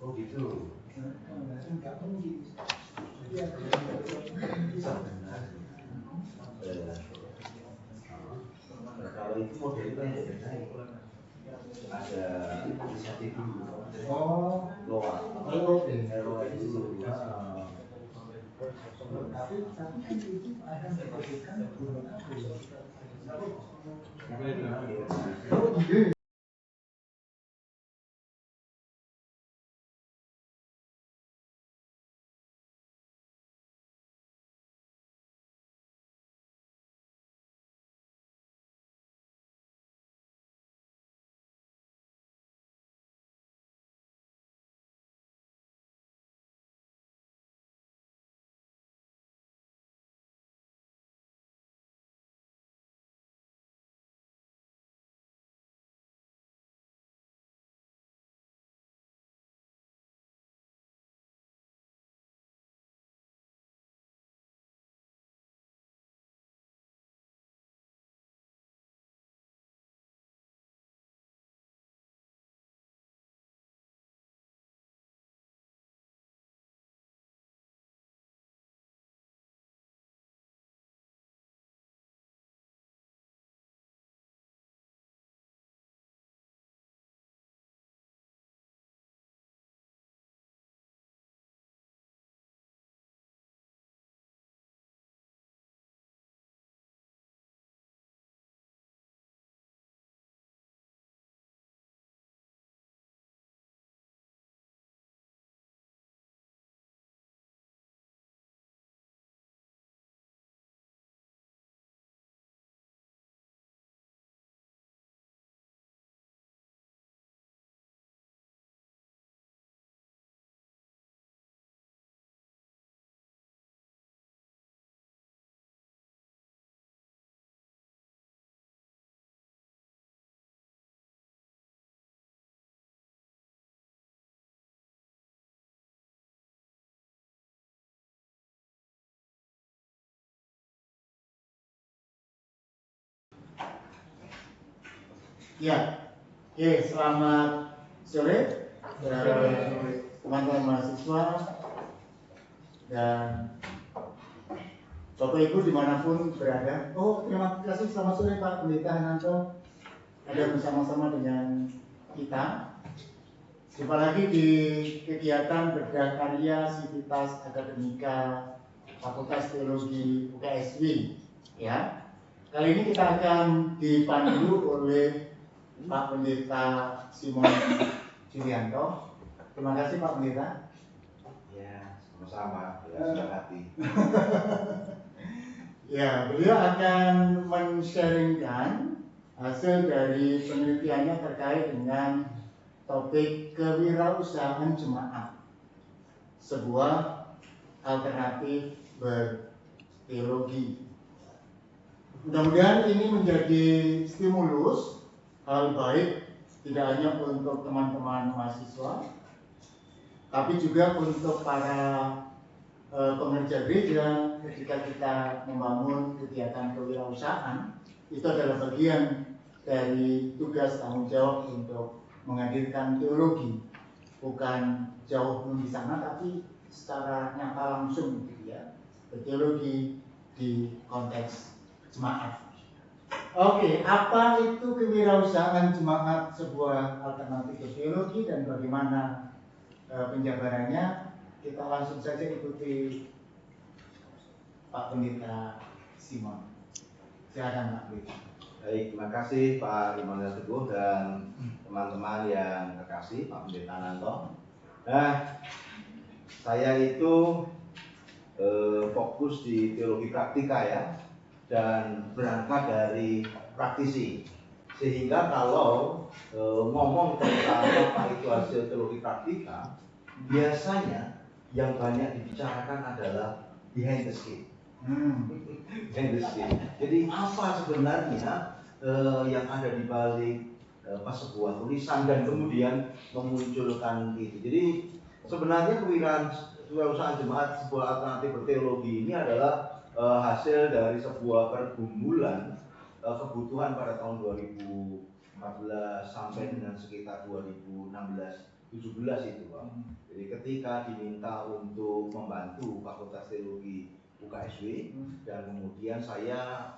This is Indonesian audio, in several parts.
Oh gitu. Nah, kalau itu modelnya ada inisiatif dulu. Loa. Loa itu ya. Oke, selamat sore teman-teman mahasiswa dan Bapak Ibu dimanapun berada. Oh, terima kasih, selamat sore Pak Pendeta Hananto. Ada bersama-sama dengan kita. Jumpa lagi di kegiatan berkarya Sivitas Akademika Fakultas Teologi UKSW. Ya, kali ini kita akan dipandu oleh Pak Pendeta Simon Julianto. Terima kasih Pak Pendeta. ya sama-sama, senang hati. Ya, beliau akan men-sharingkan hasil dari penelitiannya terkait dengan topik kewirausahaan jemaat, sebuah alternatif berteologi. Mudah-mudahan ini menjadi stimulus hal baik tidak hanya untuk teman-teman mahasiswa, tapi juga untuk para pekerja gereja, ketika kita membangun kegiatan kewirausahaan, itu adalah bagian dari tugas tanggung jawab untuk menghadirkan teologi, bukan jauh di sana, tapi secara nyata langsung gitu ya, teologi di konteks jemaat. Oke, apa itu kewirausahaan jemaat, sebuah alternatif teologi, dan bagaimana penjabarannya? Kita langsung saja ikuti Pak Pendeta Simon. Silakan Pak Pendeta. Baik, terima kasih Pak Immanuel Teguh dan teman-teman yang terkasih, Pak Pendeta Nanto. Nah, saya itu fokus di teologi praktika ya, dan berangkat dari praktisi. Sehingga kalau ngomong tentang apa itu hasil teologi praktika, biasanya yang banyak dibicarakan adalah behind the scene. Behind the scene. Jadi apa sebenarnya yang ada di balik sebuah tulisan dan kemudian memunculkan itu. Jadi sebenarnya kewirausahaan jemaat, sebuah alternatif berteologi ini adalah hasil dari sebuah pergumulan kebutuhan pada tahun 2014 sampai dengan sekitar 2016-17 itu Pak. Jadi ketika diminta untuk membantu Fakultas Teologi UKSW, dan kemudian saya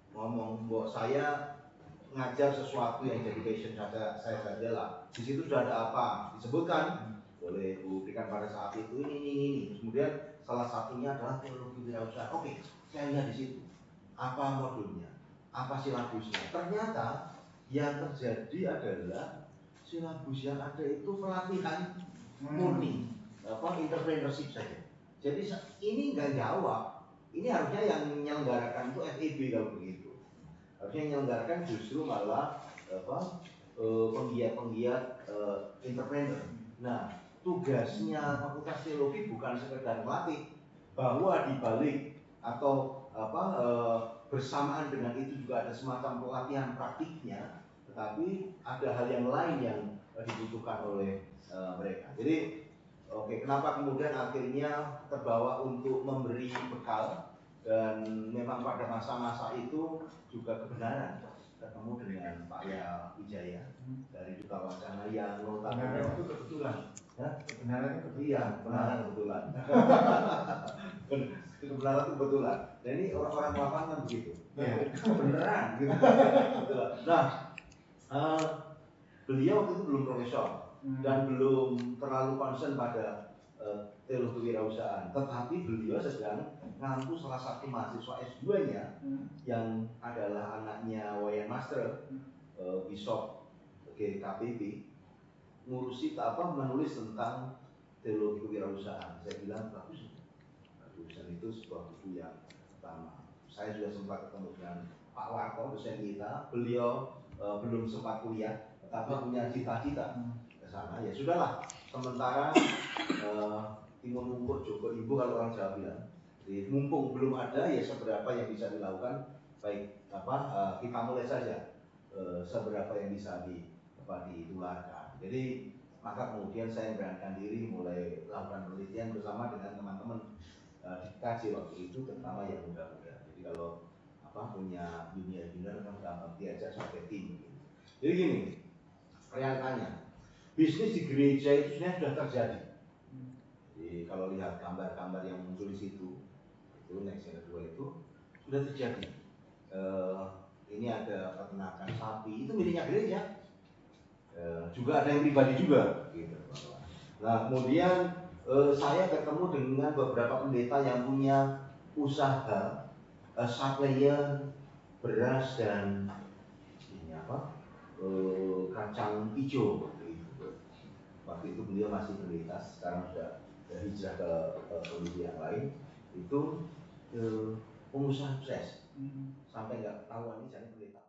ngomong bahwa saya ngajar sesuatu yang jadi passion saya saja lah. Di situ sudah ada apa disebutkan, boleh berikan pada saat itu ini. Kemudian salah satunya adalah teologi wirausahaan. Oke, saya lihat di situ apa modulnya, apa silabusnya. Ternyata yang terjadi adalah silabus yang ada itu pelatihan murni, entrepreneurship saja. Jadi ini nggak jawab. Ini harusnya yang menyelenggarakan itu FEB kalau begitu. Harusnya yang menyelenggarakan justru malah penggiat-penggiat entrepreneur. Nah, tugasnya Fakultas Teologi bukan sekedar melatih, bahwa di balik atau bersamaan dengan itu juga ada semacam pelatihan praktiknya, tetapi ada hal yang lain yang dibutuhkan oleh mereka. Jadi, kenapa kemudian akhirnya terbawa untuk memberi bekal, dan memang pada masa-masa itu juga kebenaran ketemu dengan Pak Ya Wijaya dari Duta Wacana yang notabene itu kebetulan. Kebenaran kebetulan. Kebenaran itu kebetulan. Dan ini orang-orang lapangan begitu. Beneran gitu. Nah, beliau waktu itu belum profesor dan belum terlalu concern pada teologi wirausahaan, tetapi beliau sedang ngangku salah satu mahasiswa S2-nya yang adalah anaknya Wayan Master, Bishop GKPB, ngurusi menulis tentang teologi kewirausahaan. Saya bilang bagus, tulisan itu sebuah buku yang pertama. Saya juga sempat ketemu dengan Pak Warto, dosen kita. Beliau belum sempat kuliah, tetapi punya cita-cita ke sana. Ya sudahlah, sementara timun mungkur Joko Ibu kalau orang Jawa bilang. Jadi mumpung belum ada, ya seberapa yang bisa dilakukan, baik kita mulai saja seberapa yang bisa ditularkan. Jadi maka kemudian saya memberanikan diri mulai lakukan penelitian bersama dengan teman-teman di KC waktu itu, terutama yang muda-muda. Jadi kalau punya junior kan gampang diajak sebagai tim. Jadi gini, realitanya bisnis di gereja itu sebenarnya sudah terjadi. Jadi kalau lihat gambar-gambar yang muncul di situ, itu next yang kedua itu sudah terjadi. Ini ada peternakan sapi, itu miliknya gereja. Juga ada yang pribadi juga. Gitu. Nah kemudian saya ketemu dengan beberapa pendeta yang punya usaha supplier beras dan kacang hijau. Waktu itu beliau masih pendeta, sekarang sudah hijrah ke kondisi yang lain. Itu pengusaha sukses sampai nggak tahu ini jadi pendeta.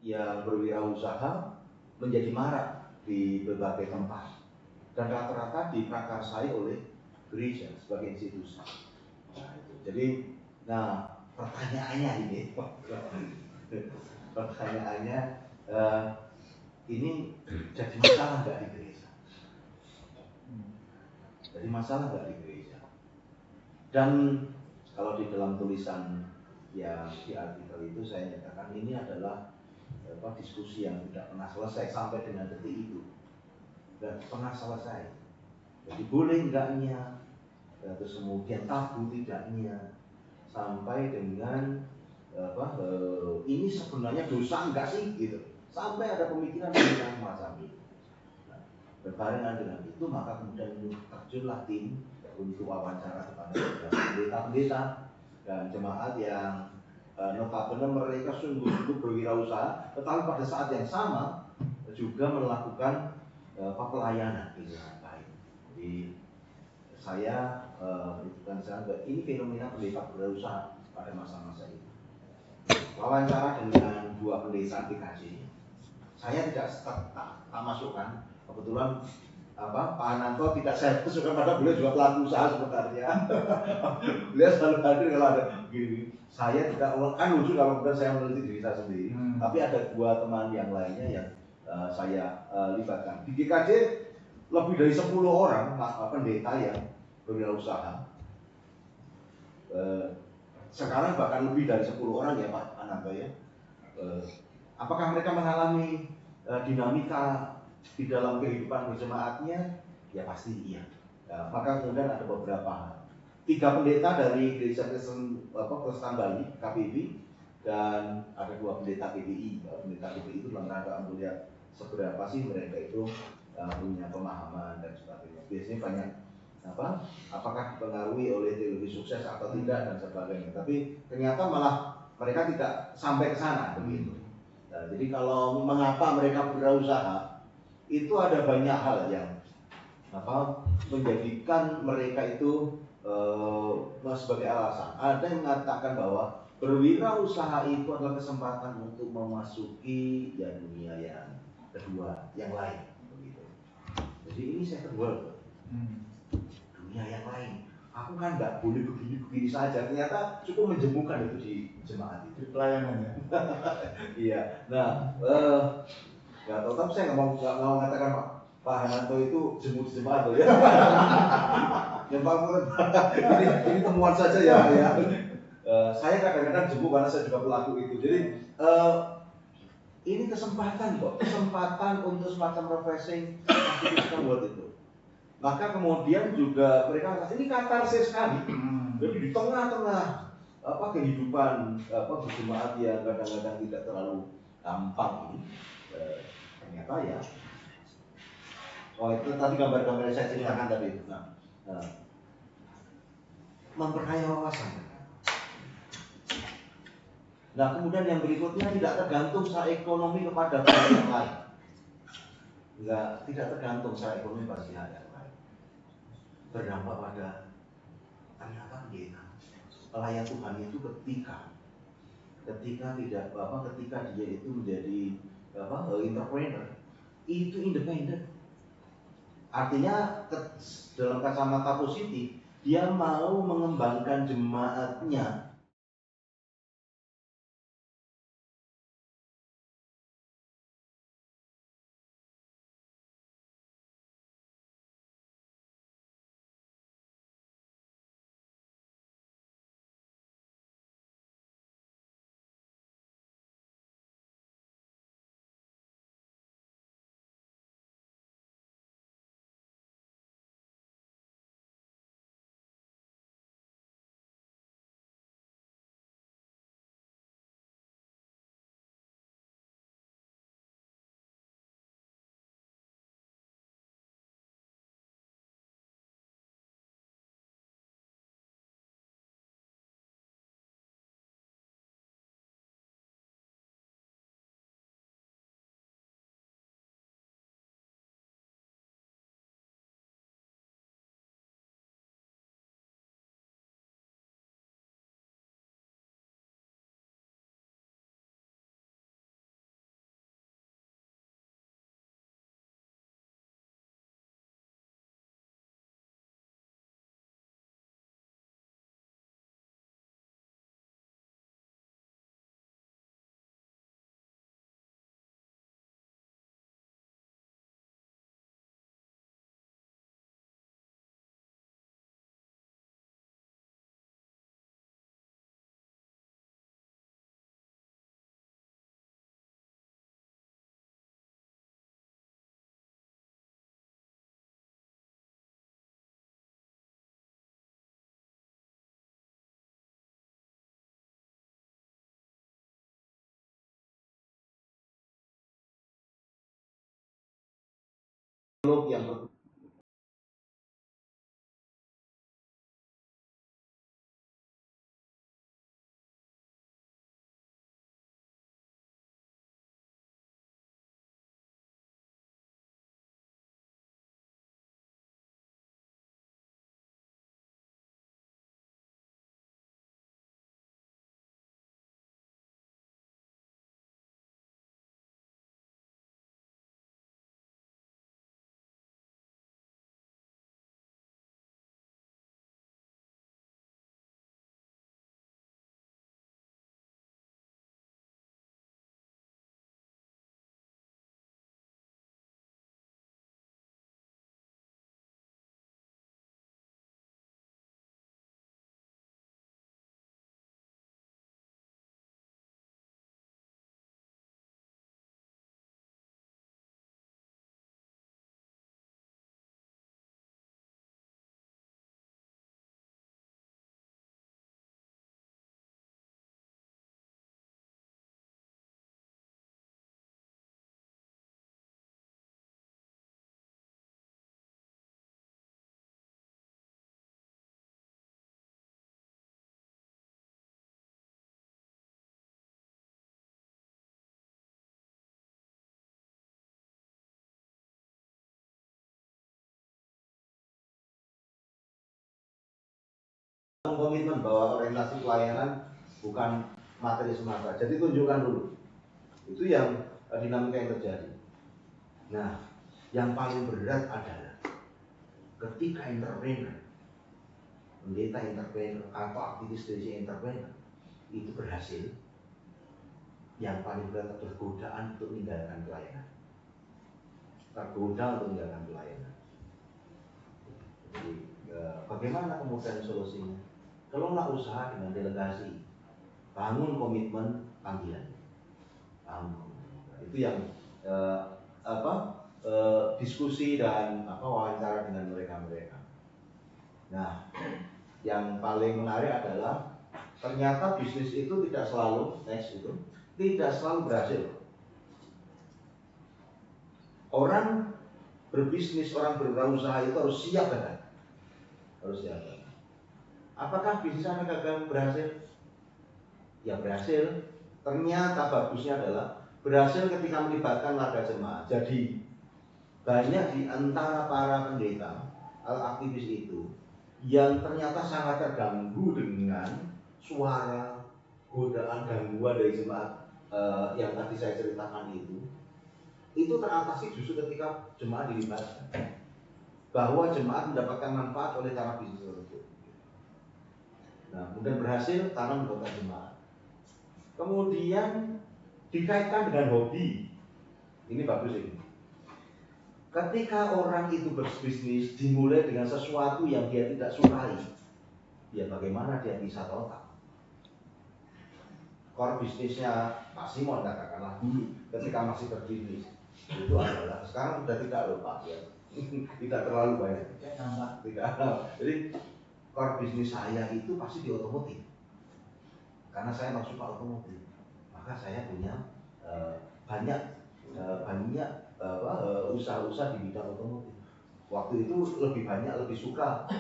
yang berwirausaha menjadi marak di berbagai tempat dan rata-rata diprakarsai oleh gereja sebagai institusi. Nah, itu. Jadi, pertanyaannya ini, ini jadi masalah nggak di gereja? Jadi masalah nggak di gereja? Dan kalau di dalam tulisan yang di artikel itu saya nyatakan ini adalah diskusi yang tidak pernah selesai sampai dengan detik itu, dan pernah selesai. Jadi boleh enggaknya, terus kemudian tabu tidaknya, sampai dengan ini sebenarnya dosa enggak sih gitu, sampai ada pemikiran semacam itu. Nah, berbarengan dengan itu maka kemudian terjunlah tim untuk wawancara kepada pendeta-pendeta dan jemaat yang notabene mereka sungguh-sungguh berwirausaha, tetapi pada saat yang sama juga melakukan pelayanan dengan baik. Jadi saya beritakan saya ini fenomena pendeta berwirausaha pada masa-masa itu. Wawancara dengan 2 pendeta PKJ, saya tidak tak masukkan. Kebetulan Pak Ananto tidak saya masukkan, pada beliau juga pelaku usaha sebenarnya. Beliau selalu hadir kalau ada begini. Saya tidak lucu kalau bukan saya meneliti diri saya sendiri. Tapi ada 2 teman yang lainnya yang saya libatkan. Di GKJ lebih dari 10 orang pendeta yang berwirausaha. Sekarang bahkan lebih dari 10 orang ya Pak Ananto ya. Apakah mereka mengalami dinamika di dalam kehidupan berjemaatnya? Ya pasti iya. Maka kemudian ada beberapa hal. 3 pendeta dari Gereja Kristen Bali, KPB, dan ada 2 pendeta PBI. Pendeta PBI itu dalam rangka melihat seberapa sih mereka itu punya pemahaman dan sebagainya. Biasanya banyak apakah dipengaruhi oleh teologi sukses atau tidak dan sebagainya. Tapi ternyata malah mereka tidak sampai ke sana begitu. Nah, jadi kalau mengapa mereka berusaha, itu ada banyak hal yang menjadikan mereka itu sebagai alasan. Ada yang mengatakan bahwa berwirausaha itu adalah kesempatan untuk memasuki dunia yang kedua, yang lain begitu. Jadi ini saya kedua dunia yang lain. Aku kan nggak boleh begini-begini saja. Ternyata cukup menjemukan itu di jemaat itu. Di pelayanan ya. Iya. Nah, nggak tahu, tapi saya nggak mau mengatakan Pak Hananto itu jemu di jemaat ya. Ini temuan saja ya. Saya kadang-kadang jemu karena saya juga pelaku itu. Jadi ini kesempatan kok, kesempatan untuk semacam refreshing aktivitas buat itu. Maka kemudian juga mereka merasa ini katarsis sekali. Jadi di tengah-tengah kehidupan berjemaat yang kadang-kadang tidak terlalu gampang ini, ternyata ya. Oh itu tadi gambar-gambar yang saya ceritakan tadi. Memperkaya wawasan. Nah kemudian yang berikutnya tidak tergantung secara ekonomi kepada pihak yang lain. Tidak tergantung secara ekonomi pada pihak yang lain. Berdampak pada ternyata pendeta. Pelayan Tuhan itu ketika dia itu menjadi entrepreneur, itu independen. Artinya dalam kacamata positif, dia mau mengembangkan jemaatnya yang komitmen bahwa orientasi pelayanan bukan materi semata. Jadi tunjukkan dulu. Itu yang dinamika yang terjadi. Nah, yang paling berat adalah ketika entrepreneur, pendeta entrepreneur atau aktivis gereja entrepreneur itu berhasil, yang paling berat adalah godaan untuk meninggalkan pelayanan. Tergoda untuk meninggalkan pelayanan. Jadi, bagaimana kemudian solusinya? Kelola usaha dengan delegasi, bangun komitmen panggilan. Itu yang diskusi dan wawancara dengan mereka. Nah, yang paling menarik adalah ternyata bisnis itu tidak selalu berhasil. Orang berbisnis, orang berusaha itu harus siap kan? Harus siap. Apakah bisnis Anda gagal berhasil? Ya berhasil. Ternyata bagusnya adalah berhasil ketika melibatkan warga jemaat. Jadi banyak di antara para pendeta atau aktivis itu yang ternyata sangat terganggu dengan suara, godaan, gangguan dari jemaat yang tadi saya ceritakan itu teratasi justru ketika jemaat dilibatkan, bahwa jemaat mendapatkan manfaat oleh cara bisnis tersebut. Nah, kemudian berhasil karena mendapatkan jemaat. Kemudian dikaitkan dengan hobi. Ini bagus ini. Ketika orang itu berbisnis dimulai dengan sesuatu yang dia tidak sukai, ya bagaimana dia bisa total? Core bisnisnya Pak Simon katakanlah dulu ketika masih berbisnis itu adalah, sekarang sudah tidak lupa ya, tidak terlalu banyak, tidak. Jadi core bisnis saya itu pasti di otomotif, karena saya masuk ke otomotif, maka saya punya banyak usaha-usaha di bidang otomotif. Waktu itu lebih suka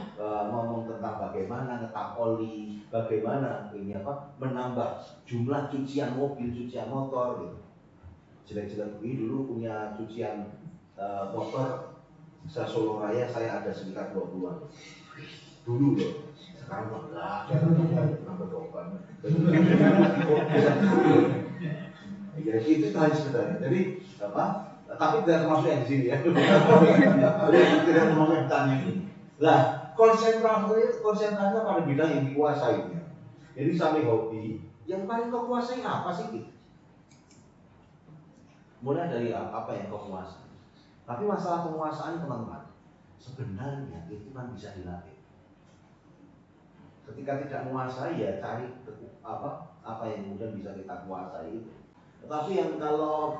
ngomong tentang bagaimana ngetap oli, bagaimana menambah jumlah cucian mobil, cucian motor gitu. Jelek-jelek begini dulu punya cucian motor Solo Raya saya ada sekitar 20-an dulu loh. Sekarang enggak, nambah dopan. Ya itu hanya sebenarnya. Jadi tapi tidak termasuk yang di sini ya. Tidak termasuk yang tanya ini. Nah, konsentrasi pada bidang yang dikuasai. Jadi sampai hobi, yang paling kau kuasai apa sih? Mulai dari apa yang kau kuasai. Tapi masalah penguasaan teman-teman, sebenarnya itu kan bisa dilatih. Ketika tidak menguasai ya cari apa yang kemudian bisa kita kuasai itu. Tetapi yang kalau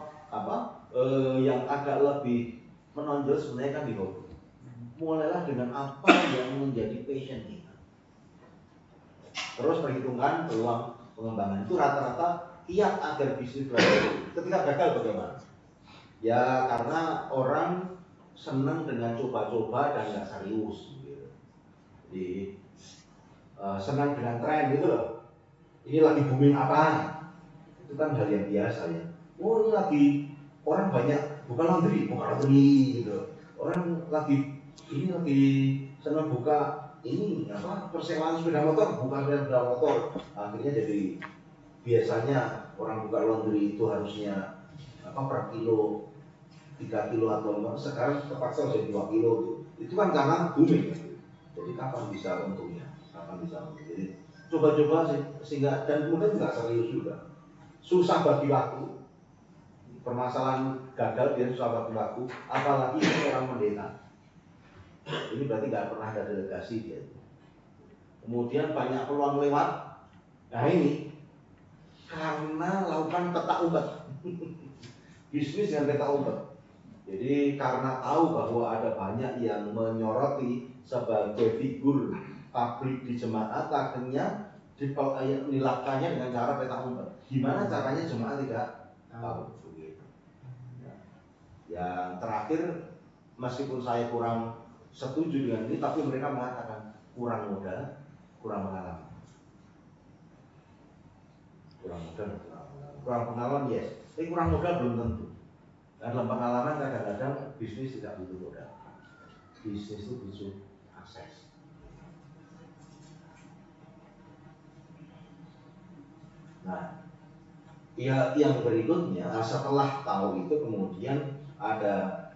yang agak lebih menonjol sebenarnya kan di hobi. Mulailah dengan apa yang menjadi passion kita. Terus perhitungkan peluang pengembangan itu rata-rata kiat agar bisnis berhasil. Ketika gagal bagaimana? Ya karena orang senang dengan coba-coba dan nggak serius gitu. Jadi senang dengan tren gitu loh. Ini lagi booming apa? Itu kan hal yang biasa ya. Oh ini lagi orang banyak buka laundry gitu. Orang ini lagi senang buka ini apa persewaan sepeda motor, buka sepeda motor. Akhirnya jadi biasanya orang buka laundry itu harusnya per kilo 3 kilo atau enggak, sekarang terpaksa jadi 2 kilo gitu. Itu kan karena booming ya. Jadi kapan bisa untungnya? Jadi coba-coba sih, sehingga dan kemudian nggak serius juga. Susah bagi waktu. Permasalahan gagal dia susah bagi waktu, apalagi orang pendeta. Ini berarti nggak pernah ada delegasi dia. Kemudian banyak peluang lewat. Nah ini karena lakukan petak umpet. Bisnis dengan petak umpet. Jadi karena tahu bahwa ada banyak yang menyoroti sebagai figur publik di jemaat, akhirnya dilakukannya dengan cara petak umpet. Gimana caranya jemaat tidak tahu. Yang terakhir, meskipun saya kurang setuju dengan ini, tapi mereka mengatakan kurang modal, kurang pengalaman. Kurang pengalaman yes, tapi kurang modal belum tentu. Dan dalam pengalaman kadang-kadang bisnis tidak butuh modal. Bisnis itu butuh akses. Nah, ya yang berikutnya setelah tahu itu kemudian ada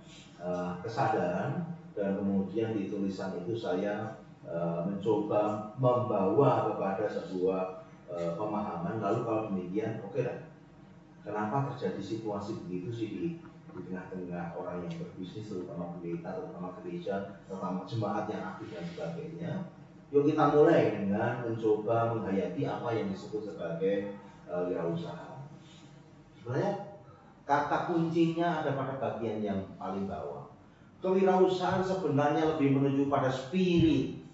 kesadaran dan kemudian di tulisan itu saya mencoba membawa kepada sebuah pemahaman. Lalu kalau demikian, oke lah. Kenapa terjadi situasi begitu sih di tengah-tengah orang yang berbisnis, terutama pendeta, terutama gereja, terutama jemaat yang aktif dan sebagainya. Yuk kita mulai dengan mencoba menghayati apa yang disebut sebagai wirausaha. Sebenarnya kata kuncinya ada pada bagian yang paling bawah. Kewirausahaan sebenarnya lebih menuju pada spirit.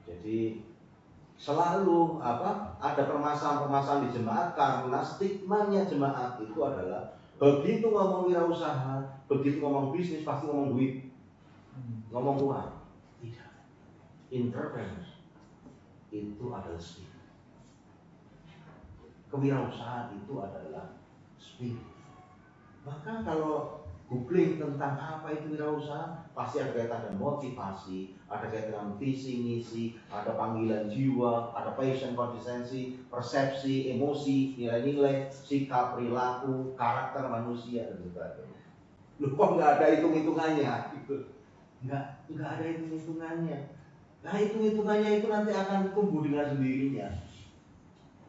Jadi selalu ada permasalahan-permasalahan di jemaat karena stigmanya jemaat itu adalah begitu ngomong wirausaha, begitu ngomong bisnis pasti ngomong duit, ngomong uang. Tidak. Entrepreneur itu adalah spirit. Kewirausahaan itu adalah spirit. Maka kalau googling tentang apa itu wirausaha, pasti ada kaitan dengan motivasi, ada kaitan dengan visi misi, ada panggilan jiwa, ada passion, konsistensi, persepsi, emosi, nilai-nilai, sikap, perilaku, karakter manusia dan sebagainya. Loh kok nggak ada hitung-hitungannya? Gitu. Nggak ada hitung-hitungannya. Nah hitung-hitungannya itu nanti akan tumbuh dengan sendirinya.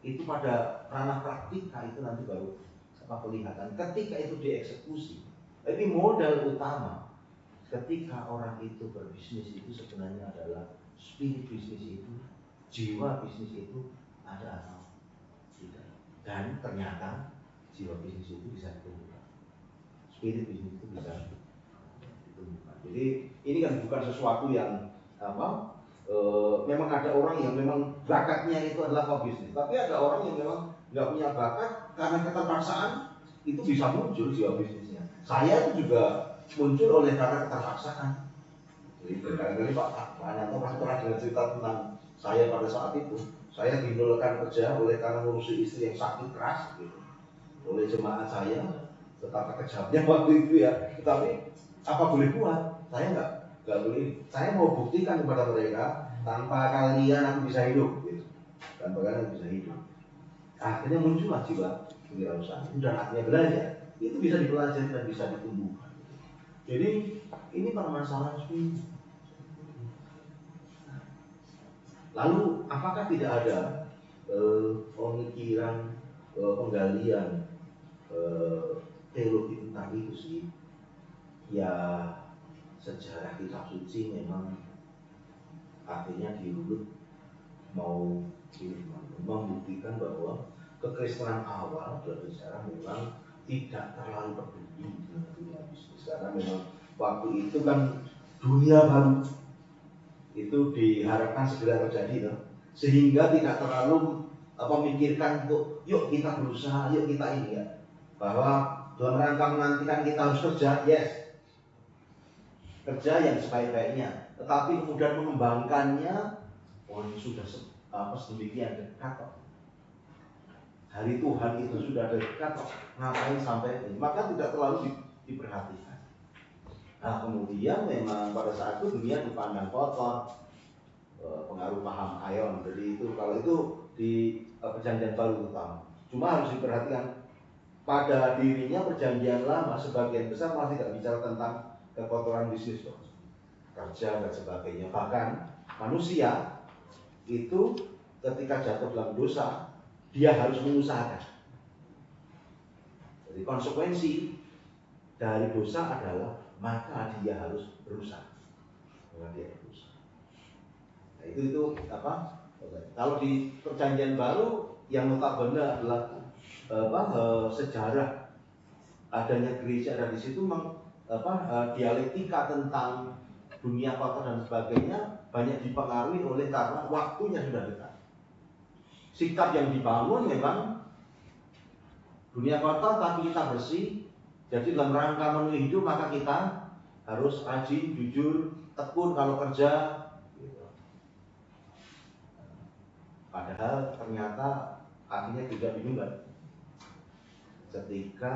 Itu pada ranah praktika itu nanti baru kelihatan ketika itu dieksekusi. Tapi modal utama ketika orang itu berbisnis itu sebenarnya adalah spirit bisnis itu, jiwa bisnis itu ada atau tidak. Dan ternyata jiwa bisnis itu bisa ditumbuhkan, spirit bisnis itu bisa ditumbuhkan. Jadi ini kan bukan sesuatu yang memang ada orang yang memang bakatnya itu adalah bisnis, tapi ada orang yang memang nggak punya bakat karena keterpaksaan itu bisa muncul jiwa bisnisnya. Saya itu juga muncul oleh karena keterpaksaan. Jadi kali-kali Pak Ananto pernah dengar cerita tentang saya pada saat itu. Saya didolakan kerja oleh karena ngurusi istri yang sakit keras gitu. Oleh jemaat saya, betapa kejamnya waktu itu ya. Tetapi apa boleh buat? Saya nggak boleh. Saya mau buktikan kepada mereka tanpa kalian aku bisa hidup gitu. Tanpa kalian aku bisa hidup. Akhirnya muncullah jiwa kewirausahaan itu dan artinya belajar itu bisa dipelajari dan bisa ditumbuhkan. Jadi ini permasalahan spirit. Lalu apakah tidak ada pemikiran penggalian teologi tentang itu sih? Ya sejarah kitab suci memang artinya dirunut mau membuktikan bahwa kekristenan awal dalam sejarah memang tidak terlalu peduli dengan dunia bisnis karena memang waktu itu kan dunia baru itu diharapkan segera terjadi sehingga tidak terlalu memikirkan untuk yuk kita berusaha, yuk kita ini ya bahwa dalam rangka menantikan kita harus kerja, yes, kerja yang sebaik-baiknya, tetapi kemudian mengembangkannya, oh ini sudah sedemikian dekat kok. Hari Tuhan itu sudah dekat kok, ngapain sampai ini? Maka tidak terlalu diperhatikan. Nah kemudian memang pada saat itu dunia dipandang kotor, pengaruh paham Aion. Jadi itu kalau itu di perjanjian baru utama. Cuma harus diperhatikan pada dirinya perjanjian lama sebagian besar masih tidak bicara tentang kekotoran bisnis, kerja dan sebagainya. Bahkan manusia itu ketika jatuh dalam dosa dia harus mengusahakan. Jadi konsekuensi dari dosa adalah maka dia harus berusaha. Maka dia berusaha. Nah, itu apa? Kalau di perjanjian baru yang notabene adalah sejarah adanya gereja, dan di situ dialektika tentang dunia kotor dan sebagainya banyak dipengaruhi oleh karena waktunya sudah dekat. Sikap yang dibangun memang dunia kotor tapi kita bersih. Jadi dalam rangka memenuhi hidup maka kita harus rajin, jujur, tekun kalau kerja. Gitu. Padahal ternyata akhirnya juga bingung kan? Ketika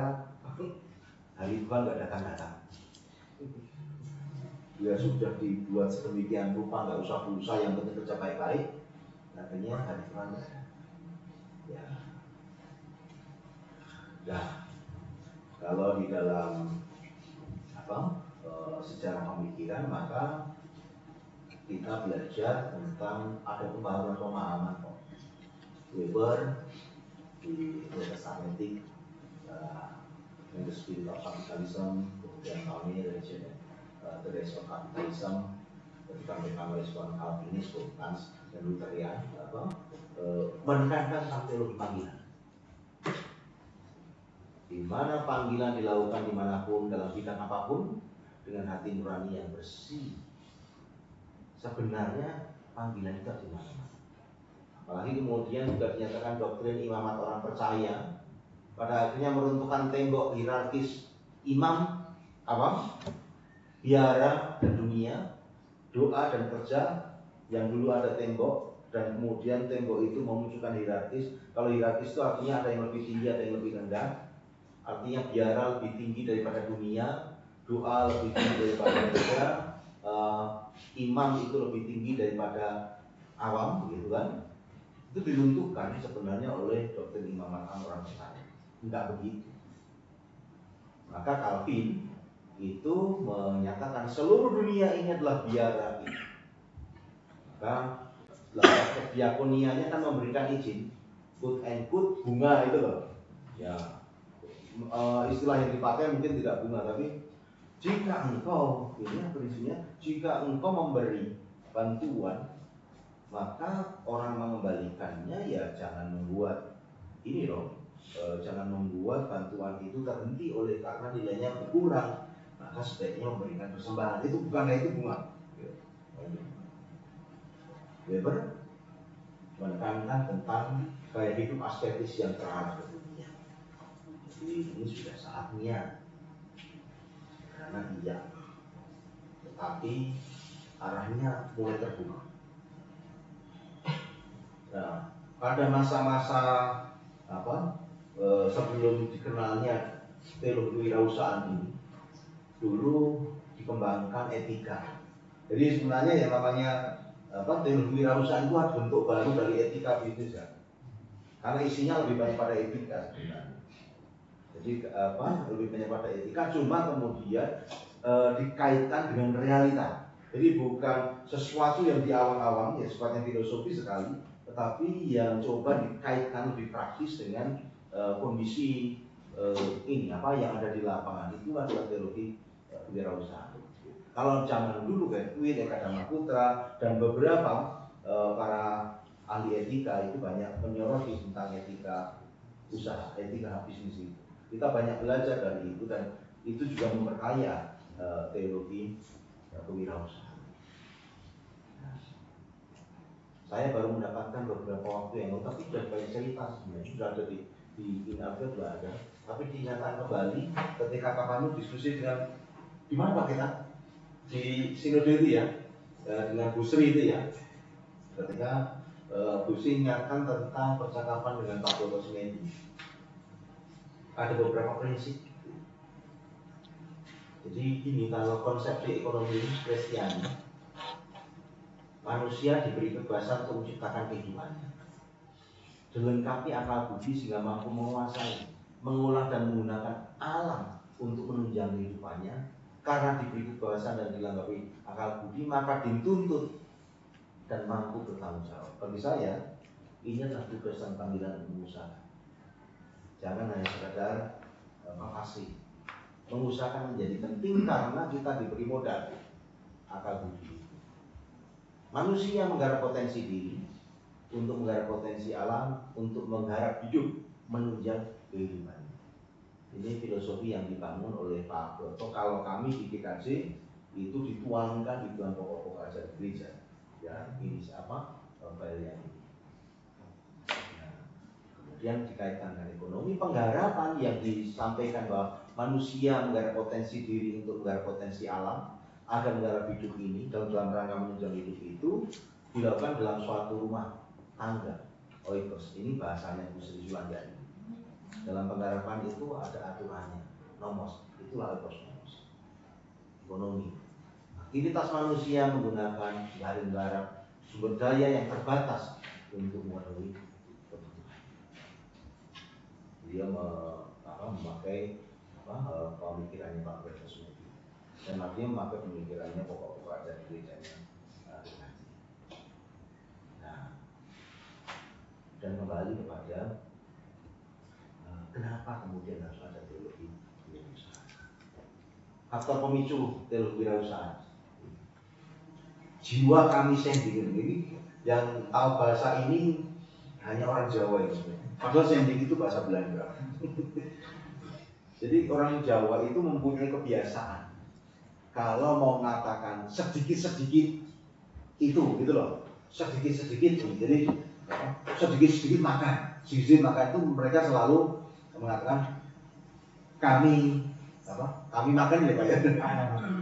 hari Tuhan nggak datang-datang, dia sudah dibuat sedemikian rupa, nggak usah berusaha, yang penting kerja baik-baik. Akhirnya hari Tuhan nggak ada. Ya. Nah, kalau di dalam sejarah pemikiran maka kita belajar tentang ada pembaharuan pemahaman kok. Weber di Testamentik, in the Spirit of Capitalism, kemudian Tony Religion, The Rise of Capitalism, ketika mereka merespon Calvinis, Protestants, dan Lutherian, menekankan tentang teologi panggilan. Di mana panggilan dilakukan dimanapun dalam bidang apapun dengan hati nurani yang bersih. Sebenarnya panggilan itu di mana-mana. Apalagi kemudian juga dinyatakan doktrin imamat orang percaya pada akhirnya meruntuhkan tembok hierarkis imam, biara dan dunia, doa dan kerja yang dulu ada tembok, dan kemudian tembok itu memunculkan hierarkis. Kalau hierarkis itu artinya ada yang lebih tinggi, ada yang lebih rendah. Artinya biara lebih tinggi daripada dunia, doa lebih tinggi daripada kerja, imam itu lebih tinggi daripada awam, begitu kan? Itu diruntuhkan sebenarnya oleh doktrin imamat orang percaya. Enggak begitu. Maka Calvin itu menyatakan seluruh dunia ini adalah biara. Maka diakonianya kan memberikan izin, quote and quote, bunga itu loh. Ya, istilah yang dipakai mungkin tidak bunga, tapi jika engkau, ini prinsipnya, jika engkau memberi bantuan, maka orang mengembalikannya ya jangan membuat ini loh, jangan membuat bantuan itu terhenti oleh karena nilainya berkurang, maka sebaiknya memberikan persembahan. Itu bukan itu bunga. Weber menekankan tentang gaya hidup asketis yang terarah ke dunia. Jadi ini sudah saatnya, karena iya, tetapi arahnya mulai terbuka. Nah, pada masa-masa sebelum dikenalnya teologi kewirausahaan ini, dulu dikembangkan etika. Jadi sebenarnya yang namanya teologi kewirausahaan itu ada bentuk baru dari etika bisnis ya. Karena isinya lebih banyak pada etika sebenarnya. Jadi lebih banyak pada etika, cuma kemudian dikaitkan dengan realita. Jadi bukan sesuatu yang di awang-awang ya sifatnya filosofi sekali, tetapi yang coba dikaitkan lebih praktis dengan kondisi ini yang ada di lapangan. Itu adalah teologi kewirausahaan. Kalau zaman dulu kayak Twin, Eka Dharma Putra dan beberapa para ahli etika itu banyak menyoroti tentang etika usaha, etika bisnis itu. Kita banyak belajar dari itu, dan itu juga memperkaya teologi kewirausahaan. Saya baru mendapatkan beberapa waktu yang lalu, tapi sudah banyak cerita sebenarnya, sudah ada di Inalfield sudah ada Tapi diingatkan kembali ketika kamu diskusi dengan di mana Pak kita? Di Sinode itu ya, dengan Bu Sri itu ya. Ketika Bu Sri ingatkan tentang percakapan dengan Pak Dr. Sumendi. Ada beberapa prinsip. Jadi gini, kalau konsepsi ekonomi Kristiani, manusia diberi kebebasan untuk menciptakan kehidupannya, dilengkapi akal budi sehingga mampu menguasai, mengolah dan menggunakan alam untuk menunjang kehidupannya. Karena diberi kebebasan dan dilengkapi akal budi, maka dituntut dan mampu bertanggung jawab. Bagi saya, ini adalah tugas dan panggilan mengusahakan. Jangan hanya sekadar makasih. Mengusahakan menjadi penting karena kita diberi modal akal budi. Manusia menggarap potensi diri untuk menggarap potensi alam, untuk menggarap hidup, menunjang kehidupan. Ini filosofi yang dibangun oleh Pak Broto. Kalau kami di GKJ itu dituangkan di dalam pokok-pokok ajaran gereja. Ya, ini siapa? Yang ini. Nah, kemudian dikaitkan dengan ekonomi, penggarapan yang disampaikan bahwa manusia menggarap potensi diri untuk menggarap potensi alam agar menggarap hidup ini dalam rangka menunjang hidup itu dilakukan dalam suatu rumah tangga. Oikos, ini bahasanya Bu Sri Julandani. Dalam penggarapan itu ada aturannya, nomos, itulah oikos nomos. Ekonomi. Aktivitas manusia menggunakan bahan garap sumber daya yang terbatas untuk memenuhi kebutuhan. Dia memakai pemikirannya Pak Dr. Sumendi, dan artinya memakai pemikirannya pokok-pokok ajaran gerejanya. Nah, dan kembali kepada kenapa kemudian harus ada teologi wirausaha. Faktor pemicu teologi wirausaha. Jiwa kami sendiri ini, yang tahu bahasa ini hanya orang Jawa ini. Padahal sendiri itu bahasa Belanda. Jadi orang Jawa itu mempunyai kebiasaan kalau mau mengatakan sedikit-sedikit itu, gitu loh, sedikit-sedikit. Jadi sedikit-sedikit makan, sedikit makan itu mereka selalu mengatakan kami makan ya Pak ya,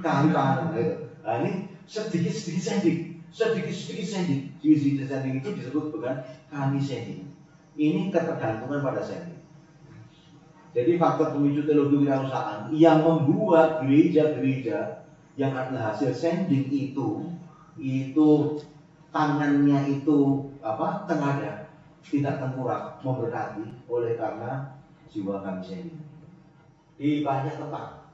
kami makan gitu. Nah ini sedikit-sedikit sending, sedikit-sedikit sending itu disebut dengan kami sending. Ini ketergantungan pada sending. Jadi faktor pemicu teologi wirausahaan yang membuat gereja-gereja yang adalah hasil sending itu tangannya itu tengadah, tidak tengkurap, memberkati oleh karena jiwa kami sending. Di banyak tempat,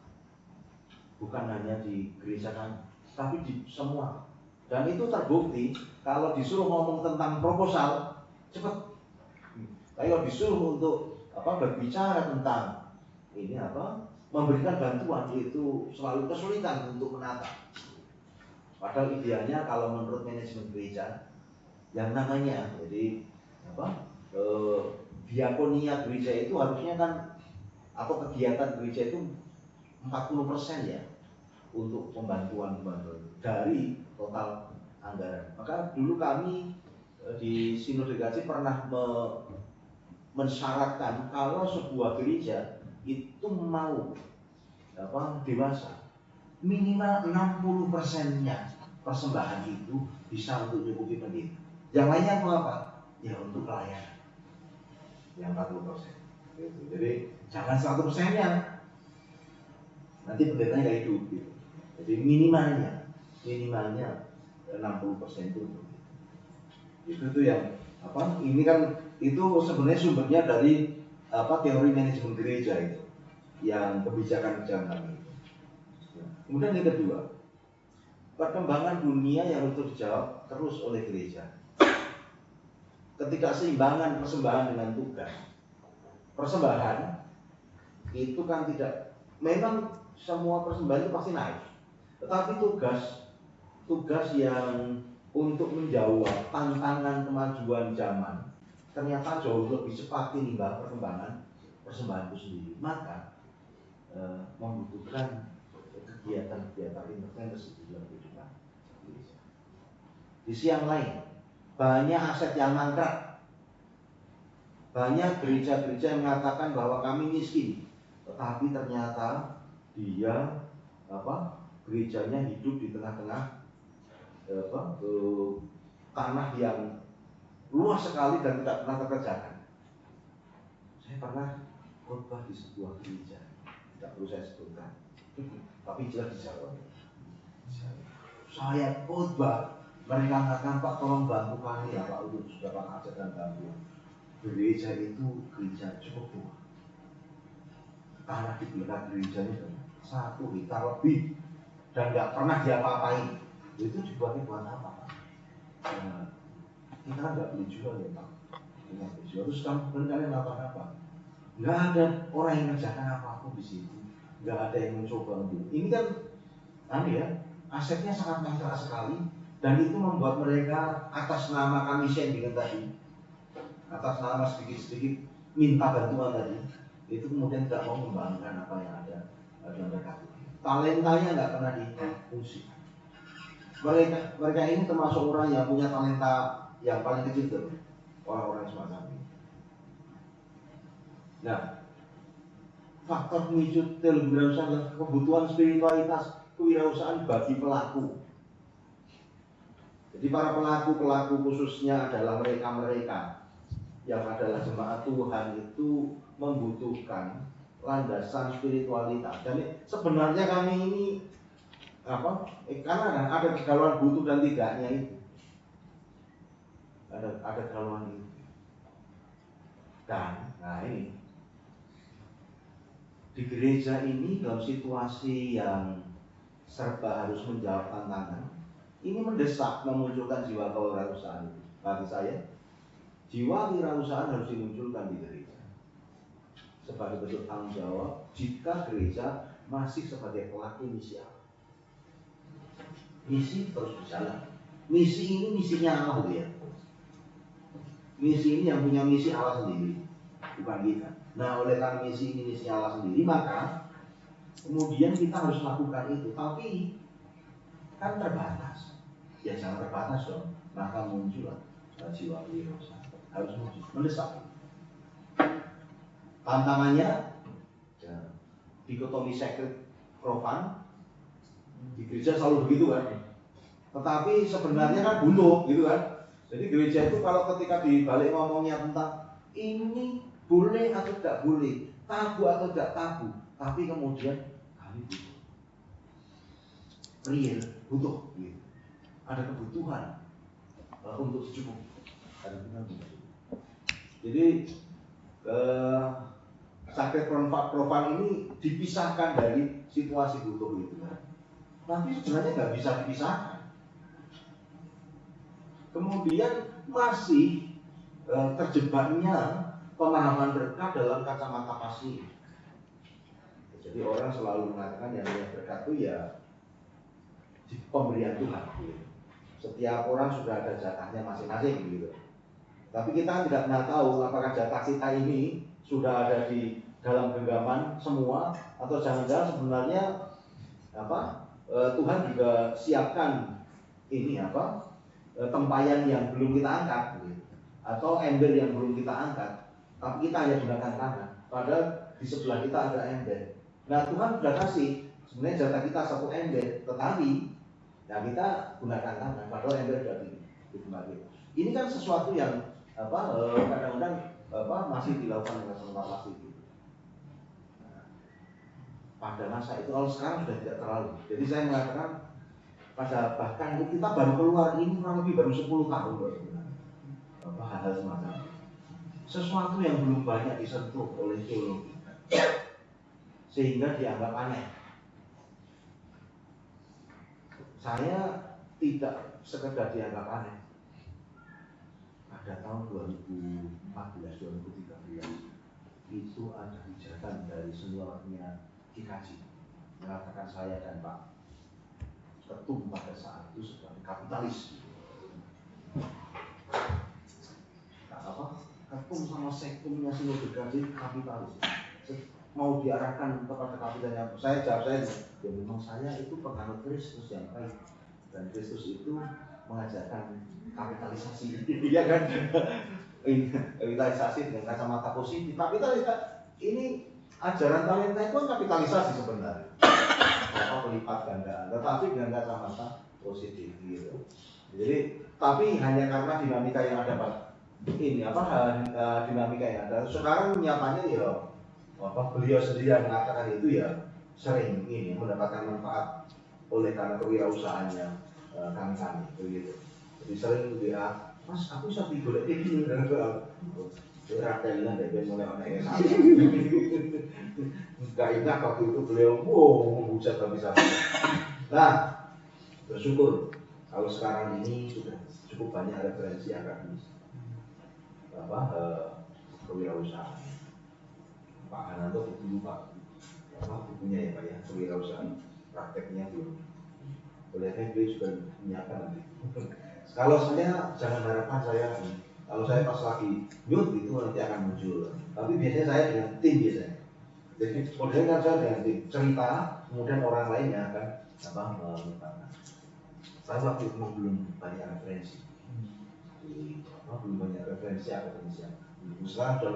bukan hanya di gereja kami, tapi di semua. Dan itu terbukti kalau disuruh ngomong tentang proposal cepat. Kalau disuruh untuk berbicara tentang ini memberikan bantuan, itu selalu kesulitan untuk menata. Padahal idealnya kalau menurut manajemen gereja yang namanya diakonia gereja itu harusnya kan atau kegiatan gereja itu 40% ya untuk pembantuan dari total anggaran. Maka dulu kami di Sinode GKJ pernah mensyaratkan kalau sebuah gereja itu mau dewasa, minimal 60%-nya persembahan itu bisa untuk mencukupi pendeta. Yang lainnya untuk apa? Ya untuk pelayanan. Yang 40%. Gitu. Jadi jangan 100%-nya. Nanti pendetanya nggak hidup gitu. Jadi minimalnya 60% itu. Itu yang ini kan itu sebenarnya sumbernya dari teori manajemen gereja itu, yang kebijakan itu. Kemudian yang kedua, perkembangan dunia yang harus dijawab terus oleh gereja. Ketidakseimbangan persembahan dengan tugas. Persembahan itu kan tidak, memang semua persembahan itu pasti naik, tetapi tugas yang untuk menjawab tantangan kemajuan zaman ternyata jauh lebih cepat tinimbang perkembangan persembahan itu sendiri. Maka membutuhkan kegiatan-kegiatan intervensi di dalam kehidupan gereja. Di sisi yang lain, banyak aset yang mangkrak. Banyak gereja-gereja yang mengatakan bahwa kami miskin, tetapi ternyata dia gerejanya hidup di tengah-tengah tanah yang luas sekali dan tidak pernah terkerjakan. Saya pernah khotbah di sebuah gereja, tidak perlu saya sebutkan, tapi jelas di Jawa. Saya khotbah, mereka mengatakan, Pak tolong bantu kami ya Pak untuk sudah Pak ajak dan bantu. Gereja itu gereja cukup tua. Tanah di belakang gerejanya 1 hektar lebih dan nggak pernah diapa-apain. Itu dibuatnya buat apa Pak? Nah, kita kan nggak beli jual ya Pak. Nggak beli jual. Terus kalian apa-apa? Nggak ada orang yang mengerjakan apapun di situ. Nggak ada yang mencoba untuk. Ini kan, asetnya sangat mangkrak sekali dan itu membuat mereka atas nama kami sendiri tadi, atas nama sedikit-sedikit minta bantuan tadi, itu kemudian tidak mau membangun apa yang ada mereka. Talentanya nggak pernah difungsi. Mereka ini termasuk orang yang punya talenta yang paling kecil tuh, orang-orang semacam ini. Nah, faktor pemicu kewirausahaan adalah kebutuhan spiritualitas, kewirausahaan bagi pelaku. Jadi para pelaku khususnya adalah mereka-mereka yang adalah jemaat Tuhan itu membutuhkan landasan spiritualitas. Dan sebenarnya kami ini karena ada kegalauan butuh dan tidaknya itu. Ada kegalauan itu. Dan ini di gereja ini dalam situasi yang serba harus menjawab tantangan, ini mendesak memunculkan jiwa kewirausahaan. Bagi saya, jiwa kewirausahaan harus dimunculkan di gereja sebagai bentuk tanggung jawab jika gereja masih sebagai pelaku misi Allah. Misi terus berjalan. Misi ini misinya Allah ya. Misi ini yang punya misi Allah sendiri, bukan kita. Nah, oleh karena misi ini misi Allah sendiri, maka kemudian kita harus lakukan itu. Tapi kan terbatas. Ya jangan terbatas dong. Maka muncul jiwa kewirausahaan. Harus muncul, mendesak. Tantangannya dikotomi sacred profan di gereja selalu begitu kan. Tetapi sebenarnya kan butuh gitu kan. Jadi gereja itu kalau ketika dibalik ngomongnya tentang ini boleh atau tidak boleh, tabu atau tidak tabu, tapi kemudian kami butuh, real butuh, gitu. Ada kebutuhan untuk cukup. Jadi sakit profan ini dipisahkan dari situasi butuh itu. Tapi sebenarnya nggak bisa dipisahkan. Kemudian masih terjebaknya pemahaman berkat dalam kacamata pasif. Jadi orang selalu mengatakan yang berkat itu ya pemberian Tuhan. Gitu. Setiap orang sudah ada jatahnya masing-masing gitu. Tapi kita tidak pernah tahu apakah jatah kita ini sudah ada di dalam genggaman semua atau jangan-jangan sebenarnya Tuhan juga siapkan ini tempayan yang belum kita angkat gitu. Atau ember yang belum kita angkat, tapi kita hanya gunakan tangan. Padahal di sebelah kita ada ember. Nah Tuhan sudah kasih sebenarnya jatah kita 1 ember, tetapi kita gunakan tangan. Padahal ember sudah dibagi. Ini kan sesuatu yang kadang-kadang masih dilakukan dengan sementara itu. Pada masa itu, kalau sekarang sudah tidak terlalu. Jadi saya mengatakan bahkan kita baru keluar ini kurang lebih baru 10 tahun hal-hal semacam itu. Sesuatu yang belum banyak disentuh oleh teologi sehingga dianggap aneh. Saya tidak sekedar dianggap aneh. Pada tahun 2014-2013 itu ada hujatan dari seniornya dikaji mengatakan saya dan Pak Ketum pada saat itu sebagai kapitalis. Ketum sama sektumnya senior dikaji kapitalis. Mau diarahkan kepada kapitalis. Saya jawab ya memang saya itu penganut Kristus yang baik dan Kristus itu mengajarkan kapitalisasi, ya kan? kapitalisasi dengan kacamata positif. Kapitalisasi ini ajaran talenta itu kan kapitalisasi sebenarnya, apa pelipat gandaan, tetapi dengan kacamata positif gitu. Jadi tapi hanya karena dinamika yang ada Pak, ini apa dinamika yang ada sekarang nyatanya ya apa beliau sendiri yang mengatakan itu ya sering ini mendapatkan manfaat oleh karena kewirausahaannya kami begitu. Jadi sering dia Mas aku bisa boleh ini rakyatnya dari mulai orang yang nggak ingat waktu itu beliau menghujat bisa. Nah bersyukur kalau sekarang ini sudah cukup banyak referensi akademis apa kewirausahaan. Pak Ananto dulu Pak apa bukunya ya Pak ya kewirausahaan prakteknya belum. Bolehnya beliau juga menyiapkan nanti. Kalau saya jangan harapkan saya kalau saya pas lagi mute itu nanti akan muncul. Tapi biasanya saya dengan tim biasanya. Jadi modelnya kan saya dengan tim cerita, kemudian orang lain yang akan apa mengembangkan. Saya waktu itu belum banyak referensi. Belum banyak referensi akademis yang sekarang sudah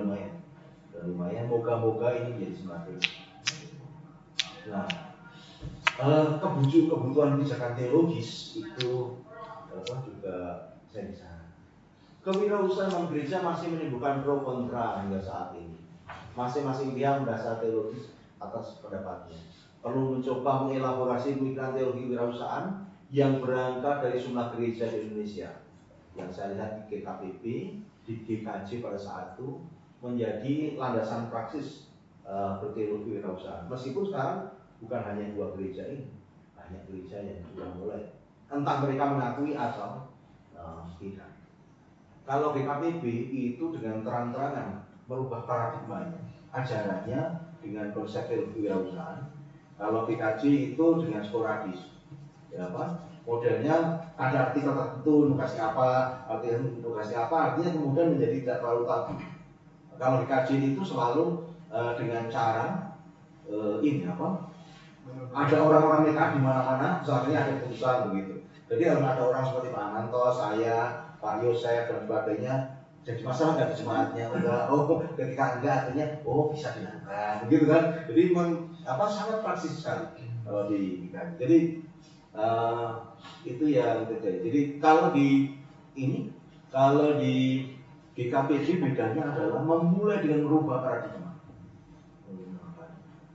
lumayan. Moga-moga ini jadi semakin. Nah, kebutuhan pijakan teologis itu juga saya bisa. Kewirausahaan gereja masih menimbulkan pro kontra hingga saat ini. Masing-masing pihak mendasar teologis atas pendapatnya. Perlu mencoba mengelaborasi pemikiran teologi kewirausahaan yang berangkat dari sunnah gereja di Indonesia. Yang saya lihat di GKPB, di GKJ pada saat itu menjadi landasan praksis berteologi kewirausahaan. Meskipun sekarang bukan hanya 2 gereja ini, banyak gereja yang sudah mulai. Entah mereka mengakui atau tidak. Kalau GKPB itu dengan terang-terangan merubah paradigmanya, ajarannya dengan konsep teologi kewirausahaan. Kalau GKJ itu dengan sporadis, ya apa? Modelnya ada artikel tertentu, kasih apa, artinya kemudian menjadi tidak terlalu tabu. Kalau GKJ itu selalu dengan cara ini apa? Ada orang-orang nikah di mana-mana, misalnya ada keputusan begitu. Jadi kalau ada orang seperti Pak Ananto, saya, Pak Yosef dan sebagainya, jadi masalah nggak di jemaatnya, enggak, ketika enggak artinya, bisa dilakukan, begitu kan? Jadi memang apa sangat praktis sekali kalau di GKJ. Jadi itu yang terjadi. Jadi kalau di GKPD bedanya adalah memulai dengan merubah paradigma,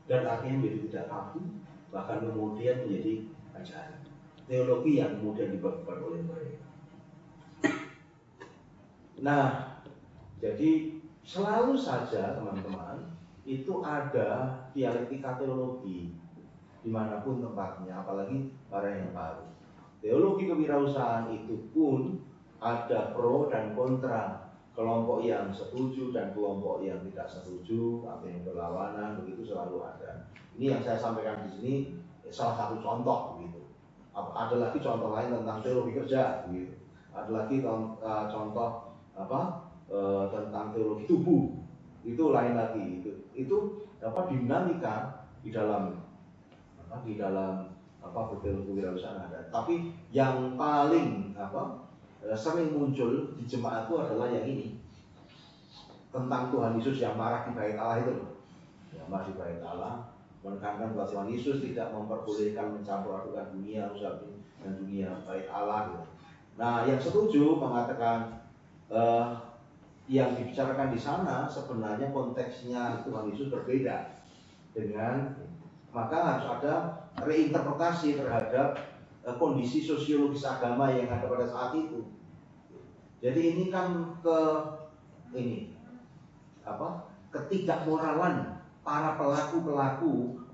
dan akhirnya menjadi tidak tabu, bahkan kemudian menjadi ajaran teologi yang kemudian dibagikan oleh mereka. Nah, jadi selalu saja teman-teman itu ada dialektika teologi dimanapun tempatnya, apalagi para yang baru. Teologi kewirausahaan itu pun ada pro dan kontra, kelompok yang setuju dan kelompok yang tidak setuju, ada yang berlawanan, begitu selalu ada. Ini yang saya sampaikan di sini salah satu contoh begitu. Ada lagi contoh lain tentang teologi kerja begitu. Ada lagi contoh tentang teologi tubuh, itu lain lagi. Itu dinamika di dalam berteologi kewirausahaan ada. Tapi yang paling sering muncul di jemaat itu adalah yang ini, tentang Tuhan Yesus yang marah di bait Allah itu. Yang marah di bait Allah, menekankan bahwa Tuhan Yesus tidak memperbolehkan mencampur adukan dunia dan dunia bait Allah gitu. Nah, yang setuju mengatakan yang dibicarakan di sana sebenarnya konteksnya Tuhan Yesus berbeda dengan, maka harus ada reinterpretasi terhadap kondisi sosiologis agama yang ada pada saat itu. Jadi ini kan ketidakmoralan para pelaku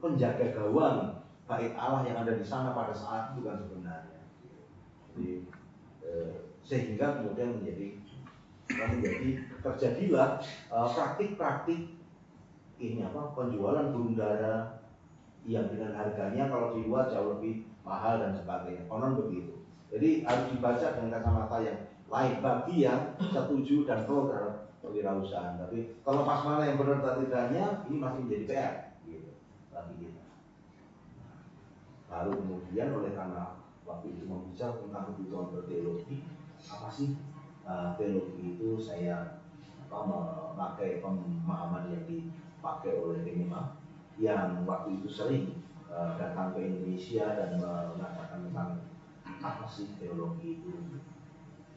penjaga gawang bait Allah yang ada di sana pada saat itu kan sebenarnya. Jadi sehingga kemudian terjadilah praktik-praktik penjualan burung dara yang dengan harganya kalau di luar jauh lebih mahal dan sebagainya. Konon begitu. Jadi harus dibaca dengan kacamata yang lain bagi yang setuju dan pro terhadap kewirausahaan. Tapi kalau pas mana yang benar dan tidaknya, ini masih menjadi PR gitu bagi kita. Lalu kemudian oleh karena waktu itu membicara tentang kebutuhan berteologi, apa sih teologi itu, saya memakai pemahaman yang dipakai oleh Benima yang waktu itu sering datang ke Indonesia dan mengatakan tentang apa sih teologi itu.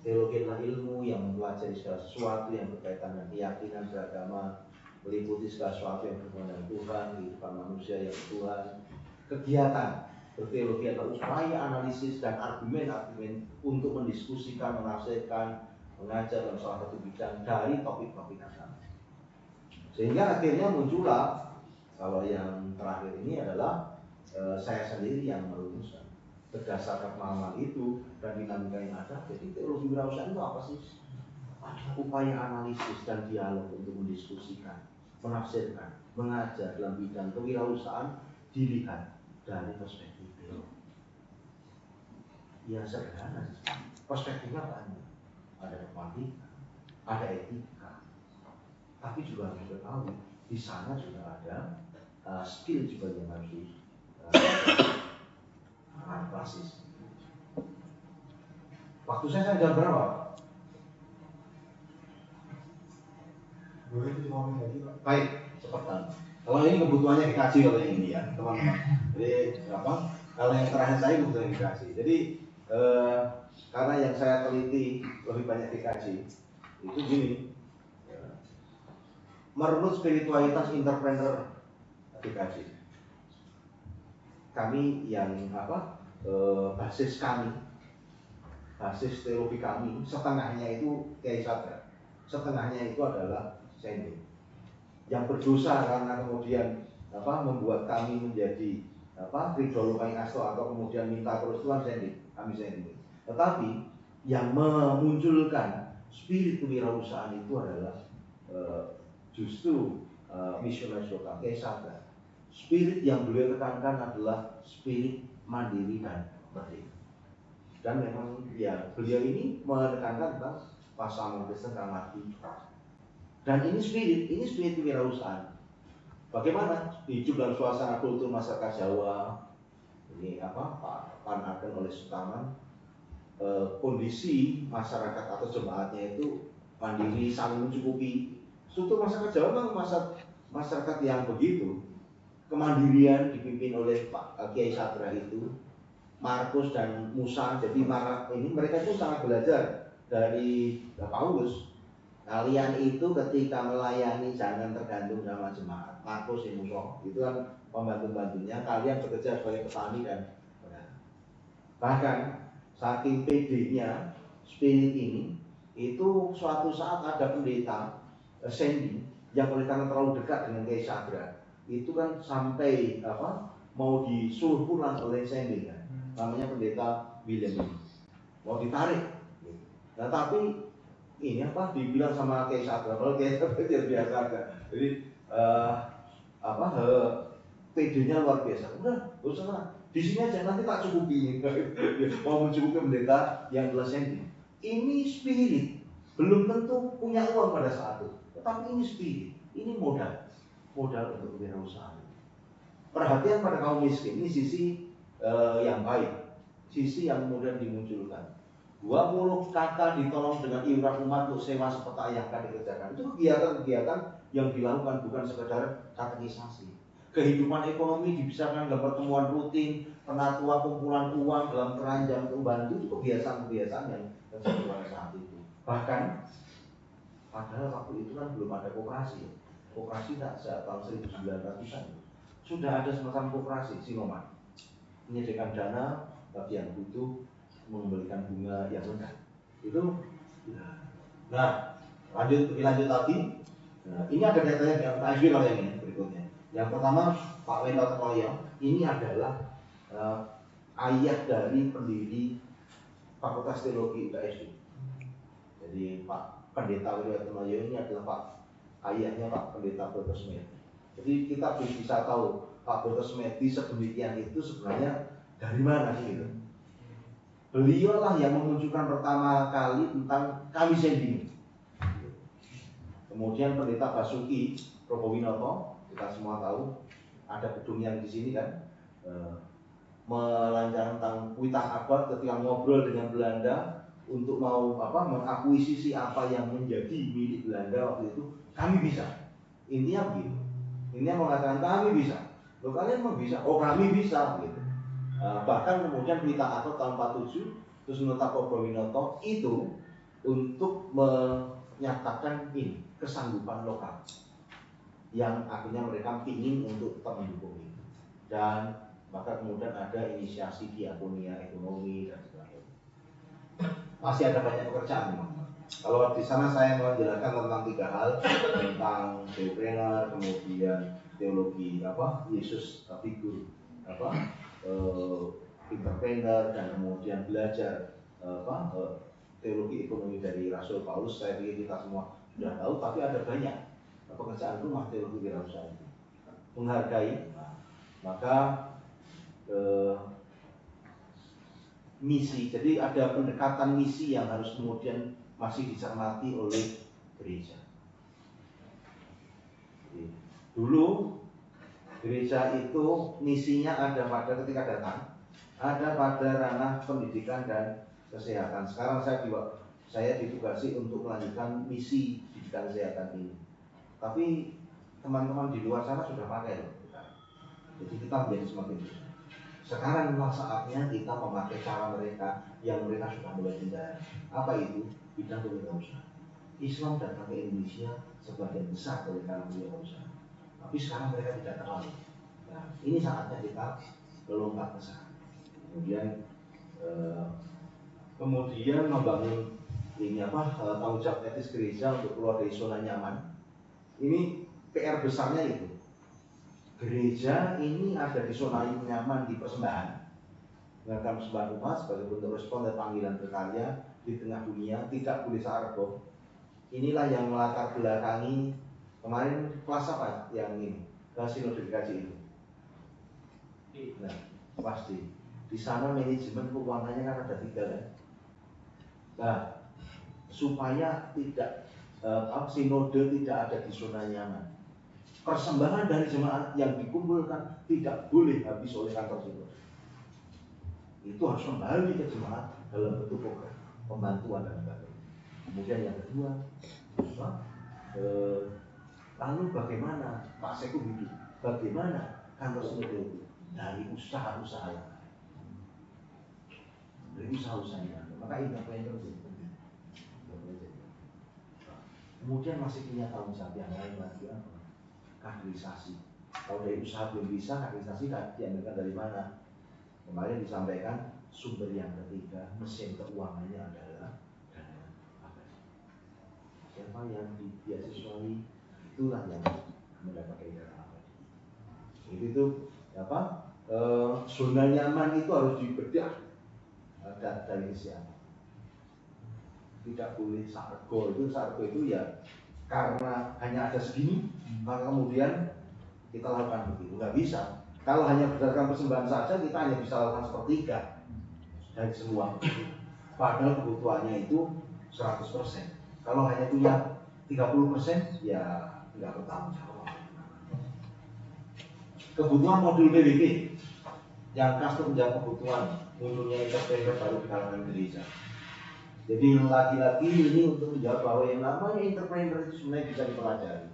Teologi adalah ilmu yang mempelajari segala sesuatu yang berkaitan dengan keyakinan beragama, meliputi segala sesuatu yang berhubungan dengan Tuhan, kehidupan manusia yang Tuhan. Kegiatan berteologi adalah upaya analisis dan argumen-argumen untuk mendiskusikan, menafsirkan, mengajar dalam salah satu bidang dari topik-topik agama. Sehingga akhirnya muncullah, kalau yang terakhir ini adalah saya sendiri yang merumuskan berdasarkan pemahaman itu dan dinamika yang ada. Jadi teologi wirausahaan itu apa sih? Ada upaya analisis dan dialog untuk mendiskusikan, menafsirkan, mengajar dalam bidang kewirausahaan dilihat dari perspektif teologi. Ya sederhana, perspektifnya banyak. Ada dogmatika, ada etika, tapi juga harus diketahui di sana juga ada skill juga yang harus basis. Waktu saya jam berapa? Boleh ngomong lagi Pak? Baik, cepetan. Kalau ini kebutuhannya dikaji kalau yang ini ya, teman-teman. Jadi apa? Kalau yang terakhir saya kebutuhannya dikaji. Jadi karena yang saya teliti lebih banyak dikaji, itu gini. Merunut spiritualitas entrepreneur dikaji. Kami yang basis kami, basis teologi kami, setengahnya itu Kiai Sadra, setengahnya itu adalah Sandy yang berdosa karena kemudian membuat kami menjadi Ridho Lukai Asto atau kemudian minta terus Tuhan kami Sandy. Tetapi yang memunculkan spirit kewirausahaan itu adalah justru misionaris lokal Kiai Sadra. Spirit yang beliau tekankan adalah spirit mandiri dan merdeka. Dan memang ya beliau ini menekankan tentang pasangan Kristen mati. Dan ini spirit kewirausahaan. Bagaimana hidup dalam suasana kultur masyarakat Jawa ini Pak Ageng oleh Sutaman, kondisi masyarakat atau jemaatnya itu mandiri, saling mencukupi. Struktur masyarakat Jawa memang masyarakat yang begitu. Kemandirian dipimpin oleh Pak Kiai Sadra itu, Markus dan Musa. Jadi mereka itu sangat belajar dari Paulus. Kalian itu ketika melayani jangan tergantung sama jemaat. Markus dan Musa itu kan pembantu-bantunya. Kalian bekerja sebagai petani dan bahkan saking PD-nya spirit ini, itu suatu saat ada pendeta Sandy yang oleh karena terlalu dekat dengan Kiai Sadra, itu kan sampai mau disuruh pulang oleh Sandy kan, namanya pendeta William ini, mau ditarik. Nah tapi ini dibilang sama Kiai Sadra, kalau Kiai Sadra biasa aja, jadi PD-nya luar biasa. Udah, gak usah lah. Di sini aja nanti tak cukupi. Mau mencukupi pendeta yang adalah Sandy. Ini spirit, belum tentu punya uang pada saat itu, tetapi ini spirit, ini modal untuk kewirausahaan. Perhatian pada kaum miskin, ini sisi yang baik, sisi yang kemudian dimunculkan. 20 kakak ditolong dengan iuran umat untuk sewa seperti yang akan dikerjakan. Itu kegiatan-kegiatan yang dilakukan bukan sekedar katekisasi. Kehidupan ekonomi dibisarkan dalam pertemuan rutin, penatua kumpulan uang dalam keranjang untuk membantu, itu kebiasaan-kebiasaan yang terjadi pada saat itu. Bahkan padahal waktu itu kan belum ada koperasi. Koperasi tak sejak tahun 1900-an. Sudah ada semacam koperasi Sinoman, menyediakan dana bagi yang butuh, mengembalikan bunga yang rendah. Itu. Nah, lanjut lagi. Nah, ini ada datanya yang KSB kalau yang ini berikutnya. Yang pertama Pak Wendel Terloyo, ini adalah ayah dari pendiri Fakultas Teologi UKSD. Jadi Pak Pendeta Wendel Terloyo ini adalah Pak ayahnya Pak Pendeta Broto Smith. Jadi kita bisa tahu Pak Broto Smith sedemikian itu sebenarnya dari mana sih gitu. Beliau lah yang memunculkan pertama kali tentang kami sendiri. Kemudian Pendeta Basuki Probowinoto, kita semua tahu ada gedung yang di sini kan, melancarkan tentang Kuitang Abad ketika ngobrol dengan Belanda, untuk mau mengakuisisi apa yang menjadi milik Belanda waktu itu, kami bisa. Intinya begitu. Intinya mengatakan kami bisa. Loh kalian mau bisa? Oh kami bisa gitu. Bahkan kemudian Pelita Atot tahun 47 terus Notapo Brawinoto itu untuk menyatakan ini kesanggupan lokal yang akhirnya mereka pingin untuk tetap mendukung itu. Dan maka kemudian ada inisiasi diakonia ekonomi dan sebagainya. Masih ada banyak pekerjaan memang. Kalau di sana saya menjelaskan tentang 3 hal, tentang teopreneur, kemudian teologi Yesus figur entrepreneur, dan kemudian belajar teologi ekonomi dari Rasul Paulus. Saya pikir kita semua sudah tahu, tapi ada banyak pekerjaan rumah teologi wirausaha itu. Menghargai, maka misi, jadi ada pendekatan misi yang harus kemudian masih dicermati oleh gereja. Jadi, dulu gereja itu misinya ada pada ketika datang, ada pada ranah pendidikan dan kesehatan. Sekarang saya ditugasi untuk melanjutkan misi pendidikan kesehatan ini. Tapi teman-teman di luar sana sudah pakai loh. Jadi kita menjadi semakin besar. Sekarang memang saatnya kita memakai cara mereka yang mereka sudah mulai hindari. Apa itu? Bidang kewirausahaan. Islam datang ke Indonesia sebagian besar oleh karena kewirausahaan. Tapi sekarang mereka tidak terlalu. Nah, ini saatnya kita melompat ke sana. Kemudian membangun ini tanggung jawab etis gereja untuk keluar dari zona nyaman. Ini PR besarnya itu. Gereja ini ada di zona nyaman di persembahan, menggunakan persembahan umat sebagai bentuk respon dan panggilan berkarya di tengah dunia, tidak boleh sarbo. Inilah yang melatar belakangi kemarin kelas apa yang ini, sinode dikaji itu. Nah, pasti di sana manajemen keuangannya kan ada 3 kan. Nah, supaya tidak sinode tidak ada di zona nyaman. Persembahan dari jemaat yang dikumpulkan tidak boleh habis oleh kantor sinode. Itu harus kembali ke jemaat dalam bentuk pembantuan dan sebagainya. Kemudian yang kedua, lalu bagaimana Pak Seku hidup? Bagaimana kantor sinode itu? Dari usaha-usaha yang ada. Dari usaha-usaha yang ada. Maka independen menjadi penting. Kemudian masih punya tanggung jawab yang lain lagi apa? Kaderisasi. Kalau dari usaha belum bisa, kaderisasi diambilkan dari mana? Kemarin disampaikan sumber yang ketiga, mesin keuangannya adalah dana APBN. Siapa yang dibiasiswai itulah yang mendapatkan dana APBN. Itu zona nyaman itu harus dibedah dari siapa? Tidak boleh sargo itu ya karena hanya ada segini, maka kemudian kita lakukan begitu. Nggak bisa. Kalau hanya berdasarkan persembahan saja, kita hanya bisa lakukan 1/3 dari semua. Padahal kebutuhannya itu 100%. Kalau hanya punya 30%, ya nggak bertanggung jawab. Kebutuhan modul PBB yang custom menjawab kebutuhan munculnya entrepreneur baru di kalangan gereja. Jadi lagi-lagi ini untuk menjawab bahwa yang namanya entrepreneur itu sebenarnya bisa dipelajari.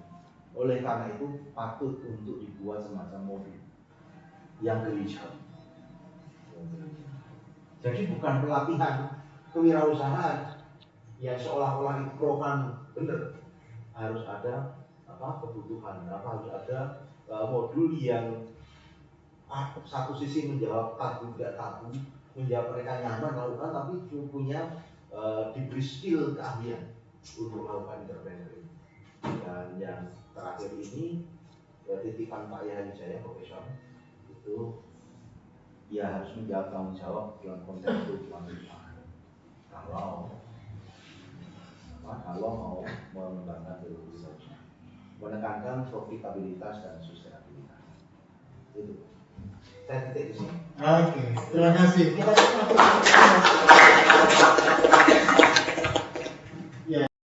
Oleh karena itu patut untuk dibuat semacam modul yang gereja. Jadi bukan pelatihan kewirausahaan yang seolah-olah itu program benar. Harus ada kebutuhan, harus ada modul yang satu sisi menjawab tabu tidak tabu, menjawab mereka nyaman melakukan, tapi punya diberi skill keahlian untuk melakukan entrepreneur ini. Dan yang terakhir ini titipan Pak Yahya Wijaya Profesor itu dia harus menjawab tanggung jawab dalam konteks kehidupan usaha. Kalau mau mengembangkan teologi usaha, menekankan profitabilitas dan sustainabilitas. Itu. Saya titik di sini. Oke, terima kasih.